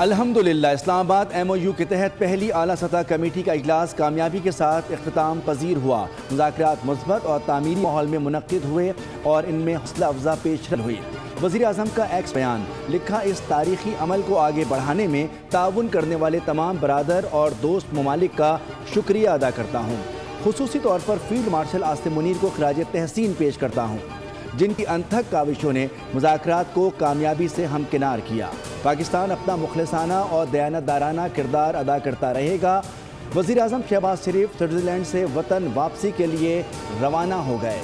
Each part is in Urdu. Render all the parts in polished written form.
الحمدللہ اسلام آباد ایم او یو کے تحت پہلی اعلیٰ سطح کمیٹی کا اجلاس کامیابی کے ساتھ اختتام پذیر ہوا۔ مذاکرات مثبت اور تعمیری ماحول میں منعقد ہوئے اور ان میں حوصلہ افزا پیش رفت ہوئی۔ وزیر اعظم کا ایکس بیان، لکھا اس تاریخی عمل کو آگے بڑھانے میں تعاون کرنے والے تمام برادر اور دوست ممالک کا شکریہ ادا کرتا ہوں۔ خصوصی طور پر فیلڈ مارشل عاصم منیر کو خراج تحسین پیش کرتا ہوں، جن کی انتھک کاوشوں نے مذاکرات کو کامیابی سے ہمکنار کیا۔ پاکستان اپنا مخلصانہ اور دیانتدارانہ کردار ادا کرتا رہے گا۔ وزیر اعظم شہباز شریف سوئٹزرلینڈ سے وطن واپسی کے لیے روانہ ہو گئے۔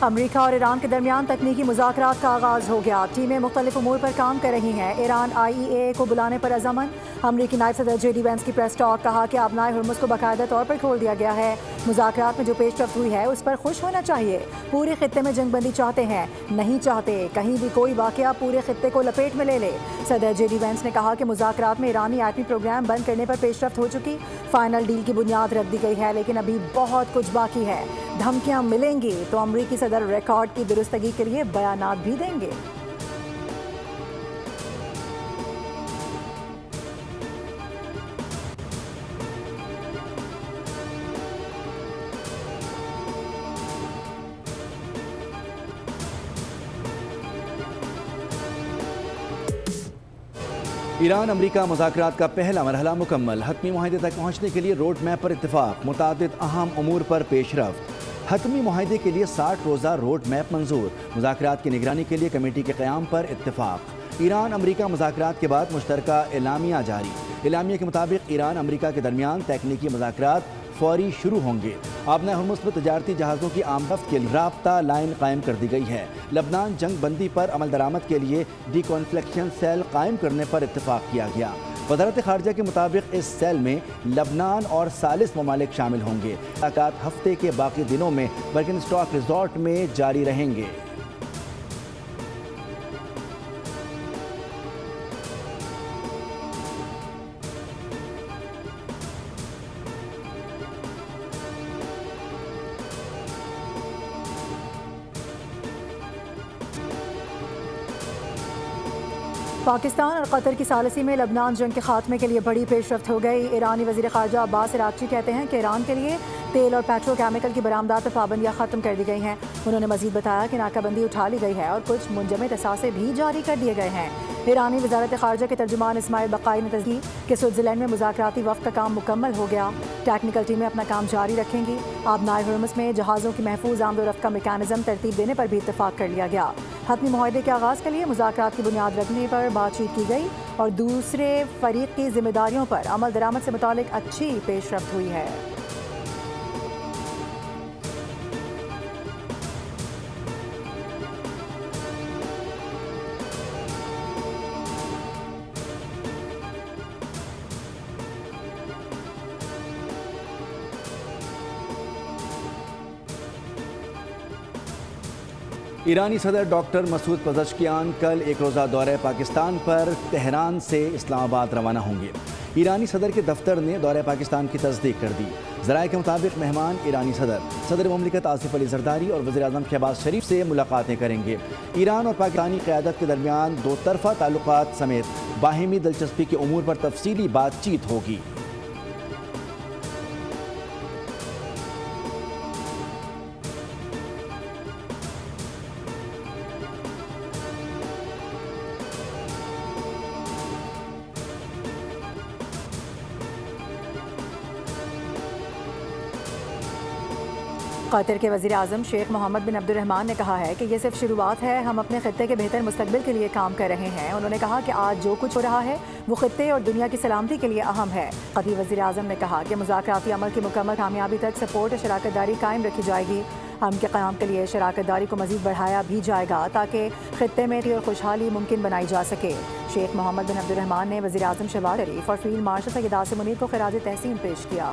امریکہ اور ایران کے درمیان تکنیکی مذاکرات کا آغاز ہو گیا۔ ٹیمیں مختلف امور پر کام کر رہی ہیں۔ ایران IAEA کو بلانے پر عزمند۔ امریکی نائب صدر JD وینس کی پریس ٹاک، کہا کہ آبنائے ہرمز کو باقاعدہ طور پر کھول دیا گیا ہے۔ مذاکرات میں جو پیش رفت ہوئی ہے اس پر خوش ہونا چاہیے۔ پورے خطے میں جنگ بندی چاہتے ہیں، نہیں چاہتے کہیں بھی کوئی واقعہ پورے خطے کو لپیٹ میں لے لے۔ صدر JD وینس نے کہا کہ مذاکرات میں ایرانی ایٹمی پروگرام بند کرنے پر پیش رفت ہو چکی، فائنل ڈیل کی بنیاد رکھ دی گئی ہے، لیکن ابھی بہت کچھ باقی ہے۔ دھمکیاں ملیں گی تو امریکی صدر ریکارڈ کی درستگی کے لیے بیانات بھی دیں گے۔ ایران امریکہ مذاکرات کا پہلا مرحلہ مکمل، حتمی معاہدے تک پہنچنے کے لیے روڈ میپ پر اتفاق، متعدد اہم امور پر پیش رفت۔ حتمی معاہدے کے لیے 60 روزہ روڈ میپ منظور، مذاکرات کی نگرانی کے لیے کمیٹی کے قیام پر اتفاق۔ ایران امریکہ مذاکرات کے بعد مشترکہ اعلامیہ جاری، اعلامیہ کے مطابق ایران امریکہ کے درمیان تکنیکی مذاکرات فوری شروع ہوں گے۔ آبنائے ہرمز پر تجارتی جہازوں کی آمد و رفت کے لیے رابطہ لائن قائم کر دی گئی ہے۔ لبنان جنگ بندی پر عمل درآمد کے لیے ڈی کانفلیکشن سیل قائم کرنے پر اتفاق کیا گیا۔ وزارت خارجہ کے مطابق اس سیل میں لبنان اور ثالث ممالک شامل ہوں گے۔ ملاقات ہفتے کے باقی دنوں میں برکن اسٹاک ریزورٹ میں جاری رہیں گے۔ پاکستان اور قطر کی ثالثی میں لبنان جنگ کے خاتمے کے لیے بڑی پیش رفت ہو گئی۔ ایرانی وزیر خارجہ عباس عراقچی کہتے ہیں کہ ایران کے لیے تیل اور پیٹرو کیمیکل کی برآمدات پر پابندیاں ختم کر دی گئی ہیں۔ انہوں نے مزید بتایا کہ ناکہ بندی اٹھا لی گئی ہے اور کچھ منجمد اثاثے بھی جاری کر دیے گئے ہیں۔ ایرانی وزارت خارجہ کے ترجمان اسماعیل بقائی نے تصدیق کہ سوئٹزرلینڈ میں مذاکراتی وفد کا کام مکمل ہو گیا۔ ٹیکنیکل ٹیمیں اپنا کام جاری رکھیں گی۔ آبنائے ہرمز میں جہازوں کی محفوظ آمد و رفت کا میکانزم ترتیب دینے پر بھی اتفاق کر لیا گیا۔ حتمی معاہدے کے آغاز کے لیے مذاکرات کی بنیاد رکھنے پر بات چیت کی گئی اور دوسرے فریق کی ذمہ داریوں پر عمل درآمد سے متعلق اچھی پیش رفت ہوئی ہے۔ ایرانی صدر ڈاکٹر مسعود پزشکیان کل ایک روزہ دورہ پاکستان پر تہران سے اسلام آباد روانہ ہوں گے۔ ایرانی صدر کے دفتر نے دورہ پاکستان کی تصدیق کر دی۔ ذرائع کے مطابق مہمان ایرانی صدر مملکت آصف علی زرداری اور وزیر اعظم شہباز شریف سے ملاقاتیں کریں گے۔ ایران اور پاکستانی قیادت کے درمیان دو طرفہ تعلقات سمیت باہمی دلچسپی کے امور پر تفصیلی بات چیت ہوگی۔ قطر کے وزیر اعظم شیخ محمد بن عبد الرحمن نے کہا ہے کہ یہ صرف شروعات ہے، ہم اپنے خطے کے بہتر مستقبل کے لیے کام کر رہے ہیں۔ انہوں نے کہا کہ آج جو کچھ ہو رہا ہے وہ خطے اور دنیا کی سلامتی کے لیے اہم ہے۔ قطری وزیر اعظم نے کہا کہ مذاکراتی عمل کی مکمل کامیابی تک سپورٹ اور شراکت داری قائم رکھی جائے گی۔ ہم کے قیام کے لیے شراکت داری کو مزید بڑھایا بھی جائے گا تاکہ خطے میں اور خوشحالی ممکن بنائی جا سکے۔ شیخ محمد بن عبد الرحمن نے وزیر اعظم شہباز شریف اور فیلڈ مارشل سید عاصم منیر کو خراج تحسین پیش کیا۔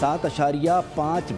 $7.5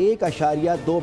$1.2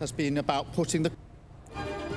has been about putting the